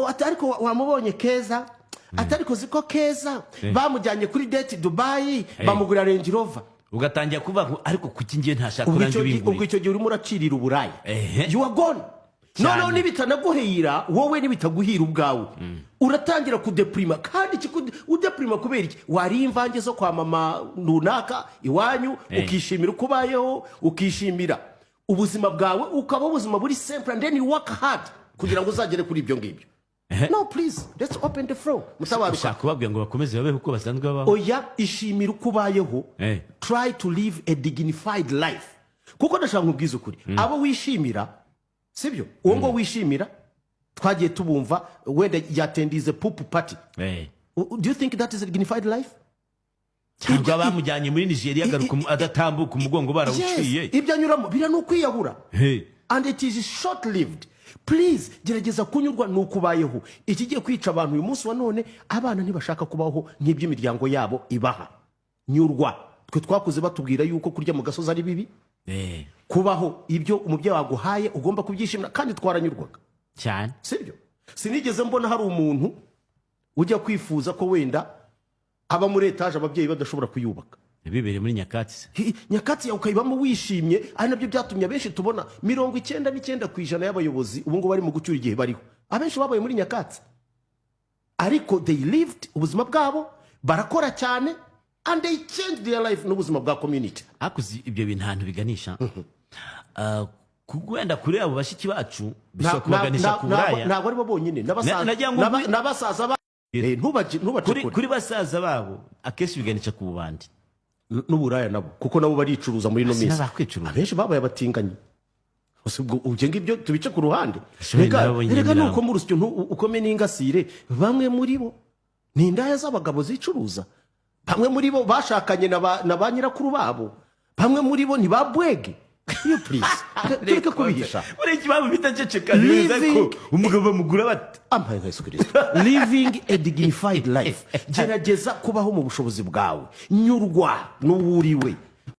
atariko wamubonye keza atariko ziko keza bamujyanye kuri date Dubai bamugura Range Rover ugatangira kuvuga ariko kuki ngiye ntashaka kuranje binguri ubwo icyo gihe urimo uracirira uburayi you are gone no nibitanaguhira wowe nibitaguhira ubwawe uratangira kudeprima kandi udeprima kubera iki wari imvange zo kwa mama runaka iwanyu ukishimira ukubayeho ukishimira ubuzima bwawe ukaba ubuzima buri simple and then you work hard kugira ngo uzagere kuri ibyo ngibyo. No please let's open the floor mutabaruka shaka kubabwira ngo bakomeze babeho uko basanzwe babaho oya ishimira ukubayeho try to live a dignified life kuko ndashaka nkubwiza ukuri abo wishimira sibyo uwo ngo wishimira twagiye tubumva wenda yatendize pupu party do you think that is a dignified life cyangwa bamujyanye muri Nigeria agaruka adatambuka umugongo barawuciye ibyo anyuramo bira nukwiyahura and it is short lived. Please gerageza kunyurwa nukubayeho ikigiye kwica abantu uyu munsi wa none abana ntibashaka kubaho nk'iby'imiryango yabo ibaha nyurwa twe twakuze batubwira yuko kurya mu gasozi ari bibi kubaho ibyo umubyeyi waguhaye ugomba kubyishimira kandi twaranyurwaga cyane sibyo sinigeze mbona hari umuntu ujya kwifuza ko wenda aba muri etage ababyeyi badashobora kuyubaka bibere muri nyakatsi nyakatsi ukayibamo wishimye ari nabyo byatumye abenshi tubona 99% y'abayobozi ubu ngo bari mu gucyura igihe bariho abenshi babaye muri nyakatsi ariko they lived ubuzima bwabo barakora cyane and they changed their life n'ubuzima bwa community akuzi ibyo bintu hantu biganisha kugwenda kuri abo bashiki bacu bishobora kubaganisha ku buraya ntabwo ari bo bonyine n'abasaza kuri basaza babo akenshi biganisha ku bandi n'uburaya nabo kuko nabo baricuruza muri no minsi abenshi babaye abatinganyi ubwo ngibyo tubice ku ruhande rega nuko mu rusyo ukome n'ingasire bamwe muri bo ni indaya z'abagabo zicuruza bamwe muri bo bashakanye na ba nyirakuru babo bamwe muri bo ni babwege you please tureke kubihisha ureki babo bitaceceka neza ko umugabo bamugura bati ampaye nk'isukuriza living a dignified life gerageza kubaho mu bushobozi bwawe nyurwa n'uwuriwe